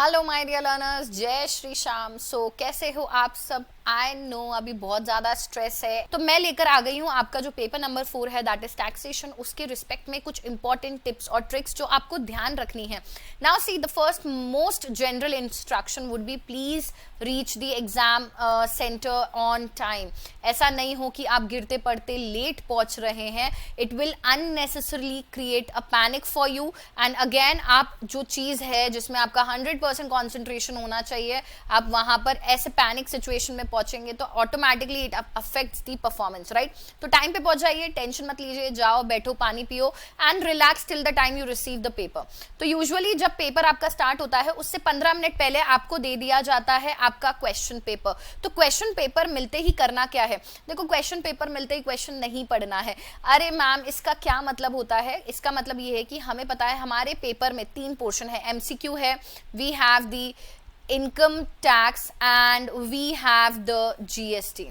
Hello my dear learners, जय श्री श्याम। कैसे हो आप सब? आई नो अभी बहुत ज़्यादा स्ट्रेस है, तो मैं लेकर आ गई हूँ आपका जो पेपर नंबर 4 है, दैट इज टैक्सेशन, उसके रिस्पेक्ट में कुछ इंपॉर्टेंट टिप्स और ट्रिक्स जो आपको ध्यान रखनी है। Now see, the first most general instruction would be please reach the exam centre on time. ऐसा नहीं हो कि आप गिरते पड़ते लेट पहुंच रहे हैं। It will unnecessarily create a panic for you, and again आप जो चीज़ है जिसमें आपका 100% कॉन्सेंट्रेशन होना चाहिए, आप वहां पर ऐसे पैनिक सिचुएशन में पहुंचेंगे तो automatically it affects the performance, right? तो टाइम पे पहुंच जाइए, टेंशन मत लीजिए, जाओ बैठो, पानी पियो and relax till the time you receive the paper. तो यूजुअली जब पेपर आपका स्टार्ट होता है उससे 15 मिनट पहले आपको दे दिया जाता है आपका क्वेश्चन पेपर। तो क्वेश्चन पेपर मिलते ही करना क्या है? देखो, क्वेश्चन पेपर मिलते ही क्वेश्चन नहीं पढ़ना है। अरे मैम, इसका क्या मतलब होता है? इसका मतलब ये है कि हमें पता है हमारे पेपर में 3 पोर्शन है। एमसीक्यू है, we have the income tax and we have the GST,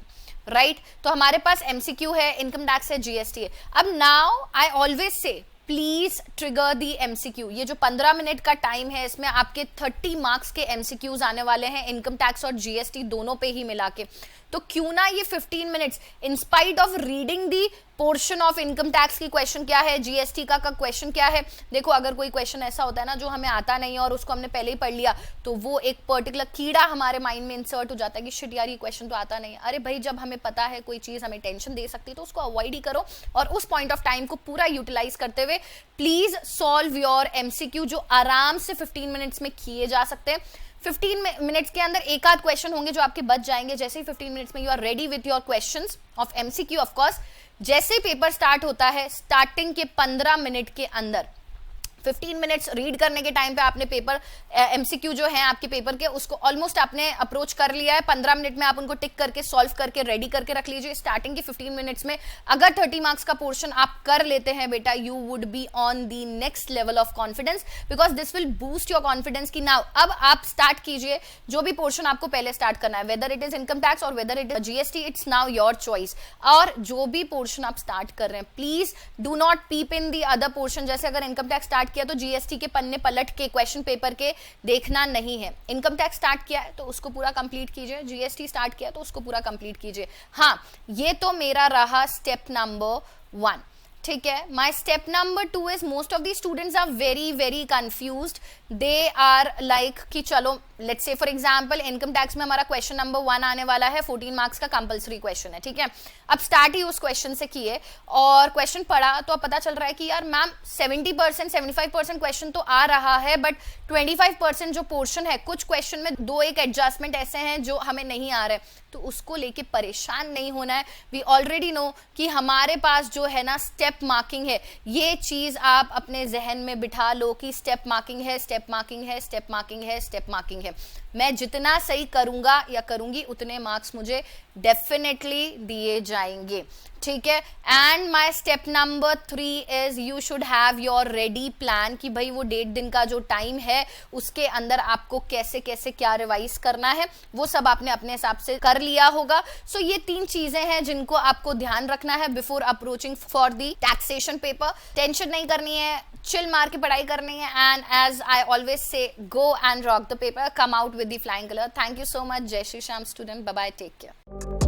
right? तो हमारे पास एमसीक्यू है, इनकम टैक्स है, जीएसटी है। अब now I always say please trigger the MCQ. ये जो 15 मिनट का टाइम है, इसमें आपके 30 मार्क्स के एमसीक्यूज आने वाले हैं, इनकम टैक्स और जीएसटी दोनों पे ही मिला के। तो क्यों ना ये 15 minutes, in spite of reading the portion of income tax की क्वेश्चन क्या है, जीएसटी का क्वेश्चन क्या है। देखो, अगर कोई क्वेश्चन ऐसा होता है ना जो हमें आता नहीं है और उसको हमने पहले ही पढ़ लिया, तो वो एक पर्टिकुलर कीड़ा हमारे माइंड में इंसर्ट हो जाता है कि शिट यार, ये क्वेश्चन तो आता नहीं है। अरे भाई, जब हमें पता है कोई चीज हमें टेंशन दे सकती है तो उसको अवॉइड ही करो और उस पॉइंट ऑफ टाइम को पूरा यूटिलाइज करते हुए प्लीज सॉल्व योर एमसीक्यू, जो आराम से 15 मिनट्स में किए जा सकते हैं। 15 मिनट्स के अंदर एक आध क्वेश्चन होंगे जो आपके बच जाएंगे। जैसे ही 15 मिनट्स में you are ready with your questions of MCQ, of course, जैसे ही पेपर स्टार्ट होता है, स्टार्टिंग के 15 मिनट के अंदर 15 मिनट्स रीड करने के टाइम पे आपने पेपर एमसीक्यू जो है आपके पेपर के, उसको ऑलमोस्ट आपने अप्रोच कर लिया है। 15 मिनट में आप उनको टिक करके सॉल्व करके रेडी करके रख लीजिए। स्टार्टिंग के 15 मिनट्स में अगर 30 मार्क्स का पोर्शन आप कर लेते हैं बेटा, you would be on the next level of confidence, because this will boost your confidence कि नाउ अब आप स्टार्ट कीजिए जो भी पोर्शन आपको पहले स्टार्ट करना है, whether it is income tax और whether it is GST, it's now your choice. और जो भी पोर्शन आप स्टार्ट कर रहे हैं, please do not peep in the other portion. जैसे अगर इनकम टैक्स स्टार्ट किया तो जीएसटी के पन्ने पलट के क्वेश्चन पेपर के देखना नहीं है। इनकम टैक्स स्टार्ट किया है तो उसको पूरा कंप्लीट कीजिए, जीएसटी स्टार्ट किया तो उसको पूरा कंप्लीट कीजिए। हाँ, ये तो मेरा रहा स्टेप नंबर 1, ठीक है। My step number 2 is most of the students are very very confused. They are like कि चलो, let's say for example income tax में हमारा क्वेश्चन नंबर 1 आने वाला है, 14 मार्क्स का कंपलसरी क्वेश्चन है, ठीक है। अब स्टार्ट ही उस क्वेश्चन से किए और क्वेश्चन पढ़ा तो अब पता चल रहा है कि यार मैम 70% 75% क्वेश्चन तो आ रहा है, बट 25% जो पोर्शन है, कुछ क्वेश्चन में 2-1 एडजस्टमेंट ऐसे हैं जो हमें नहीं आ रहे। तो उसको लेके परेशान नहीं होना है। वी ऑलरेडी नो कि हमारे पास जो है ना स्टेप मार्किंग है। ये चीज आप अपने जहन में बिठा लो कि स्टेप मार्किंग है, स्टेप मार्किंग है, स्टेप मार्किंग है, स्टेप मार्किंग है। मैं जितना सही करूंगा या करूंगी उतने मार्क्स मुझे डेफिनेटली दिए जाएंगे, ठीक है। And my step number 3 is you should have your ready plan कि भाई वो 1.5 दिन का जो टाइम है उसके अंदर आपको कैसे कैसे क्या रिवाइज करना है, वो सब आपने अपने हिसाब से कर लिया होगा। सो ये 3 चीजें हैं जिनको आपको ध्यान रखना है before approaching for the taxation paper. Tension नहीं करनी है, चिल मार के पढ़ाई करनी है, and as I always say, go and rock the paper, come out with the flying colour. Thank you so much. जय Shri Shyam student, bye bye, take care.